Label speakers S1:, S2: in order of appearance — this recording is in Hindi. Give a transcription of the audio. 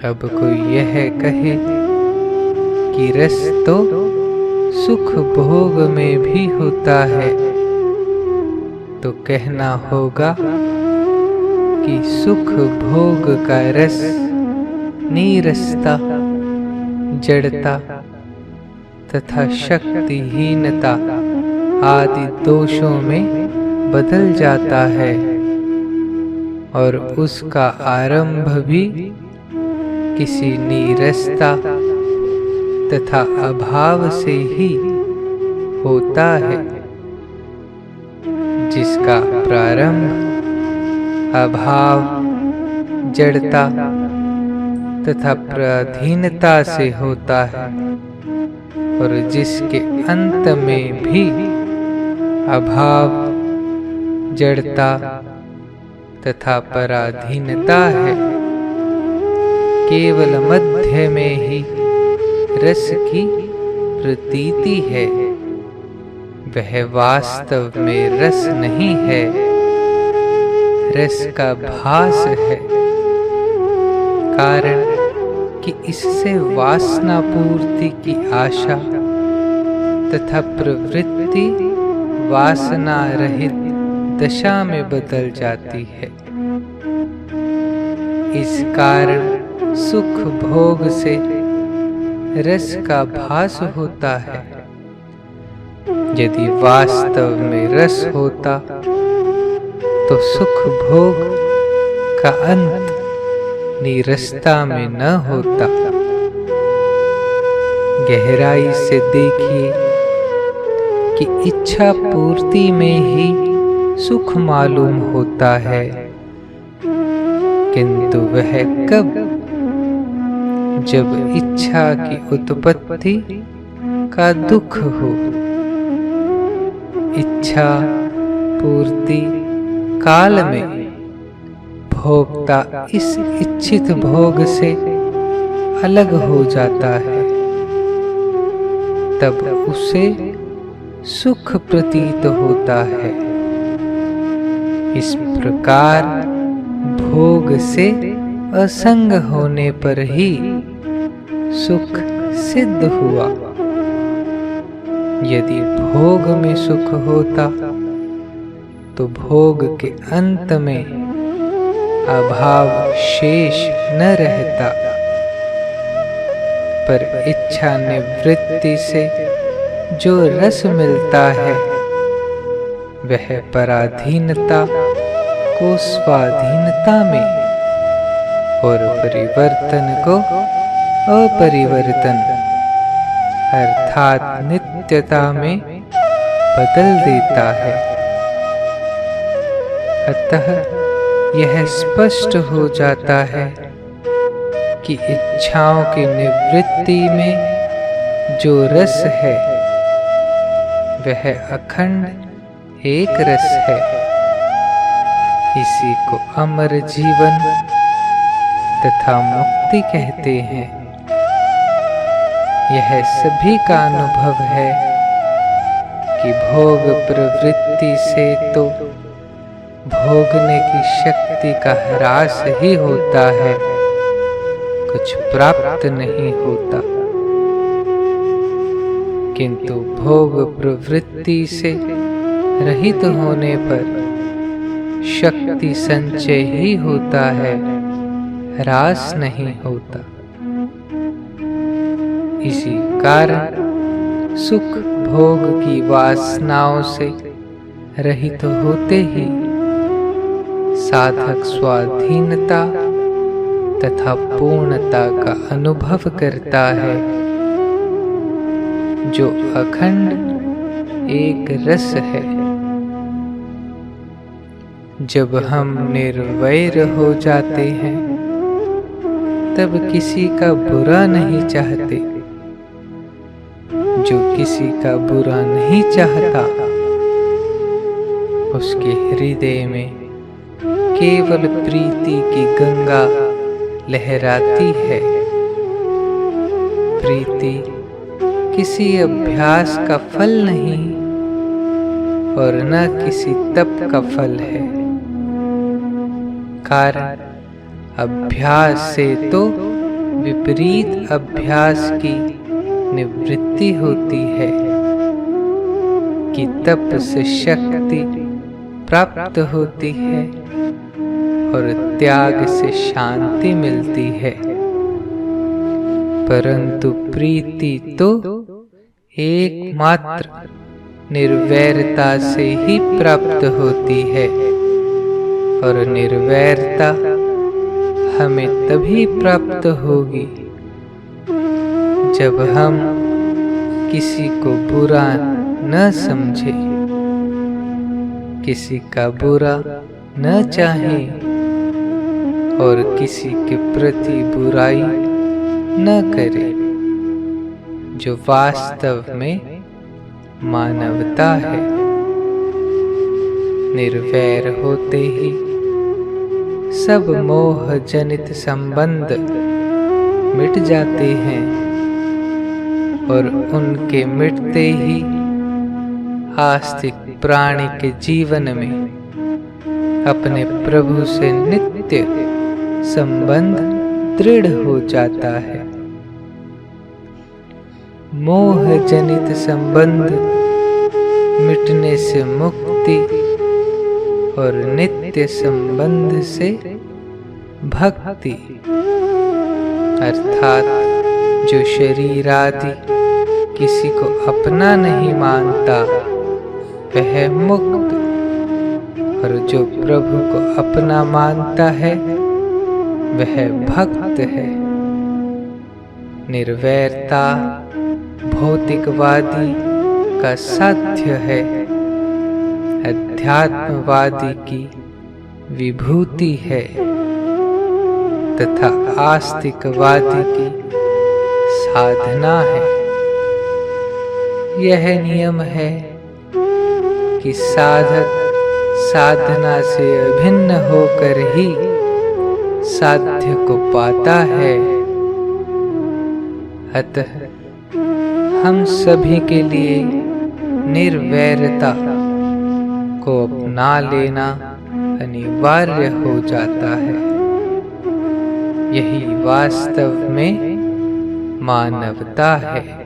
S1: अब कोई यह कहे कि रस तो सुख भोग में भी होता है, तो कहना होगा कि सुख भोग का रस नीरसता, जड़ता तथा शक्तिहीनता आदि दोषों में बदल जाता है और उसका आरंभ भी किसी नीरसता तथा अभाव से ही होता है, जिसका प्रारंभ अभाव, जड़ता तथा पराधीनता से होता है और जिसके अंत में भी अभाव, जड़ता तथा पराधीनता है। केवल मध्य में ही रस की प्रतीति है, वह वास्तव में रस नहीं है, रस का भास है। कारण कि इससे वासना पूर्ति की आशा तथा प्रवृत्ति वासना रहित दशा में बदल जाती है। इस कारण सुख भोग से रस का भास होता है। यदि वास्तव में रस होता तो सुख भोग का अंत नीरसता में न होता। गहराई से देखिए कि इच्छा पूर्ति में ही सुख मालूम होता है, किंतु वह कब? जब इच्छा की उत्पत्ति का दुख हो। इच्छा पूर्ति काल में भोक्ता इस इच्छित भोग से अलग हो जाता है, तब उसे सुख प्रतीत होता है। इस प्रकार भोग से असंग होने पर ही सुख सिद्ध हुआ। यदि भोग में सुख होता तो भोग के अंत में अभाव शेष न रहता, पर इच्छा निवृत्ति से जो रस मिलता है वह पराधीनता को स्वाधीनता में और परिवर्तन को अपरिवर्तन अर्थात नित्यता में बदल देता है। अतः यह स्पष्ट हो जाता है कि इच्छाओं की निवृत्ति में जो रस है वह अखंड एक रस है। इसी को अमर जीवन तथा मुक्ति कहते हैं। यह सभी का अनुभव है कि भोग प्रवृत्ति से तो भोगने की शक्ति का ह्रास ही होता है, कुछ प्राप्त नहीं होता। किंतु भोग प्रवृत्ति से रहित होने पर शक्ति संचय ही होता है, ह्रास नहीं होता। इसी कारण सुख भोग की वासनाओं से रहित होते ही साधक स्वाधीनता तथा पूर्णता का अनुभव करता है, जो अखंड एक रस है। जब हम निर्वैर हो जाते हैं तब किसी का बुरा नहीं चाहते। जो किसी का बुरा नहीं चाहता उसके हृदय में केवल प्रीति की गंगा लहराती है। प्रीति किसी अभ्यास का फल नहीं और न किसी तप का फल है। कारण अभ्यास से तो विपरीत अभ्यास की निवृत्ति होती है कि तप से शक्ति प्राप्त होती है और त्याग से शांति मिलती है। परंतु प्रीति तो एकमात्र निर्वैरता से ही प्राप्त होती है, और निर्वैरता हमें तभी प्राप्त होगी जब हम किसी को बुरा न समझे, किसी का बुरा न चाहें और किसी के प्रति बुराई न करे, जो वास्तव में मानवता है। निर्वैर होते ही सब मोह जनित संबंध मिट जाते हैं, और उनके मिटते ही आस्तिक प्राणी के जीवन में अपने प्रभु से नित्य संबंध दृढ़ हो जाता है। मोह जनित संबंध मिटने से मुक्ति और नित्य संबंध से भक्ति, अर्थात जो शरीर आदि किसी को अपना नहीं मानता वह मुक्त, और जो प्रभु को अपना मानता है वह भक्त है। निर्वैरता भौतिकवादी का साध्य है, अध्यात्मवादी की विभूति है तथा आस्तिकवादी की साधना है। यह नियम है कि साधक साधना से अभिन्न होकर ही साध्य को पाता है। अतः हम सभी के लिए निर्वैरता को अपना लेना अनिवार्य हो जाता है। यही वास्तव में मानवता है।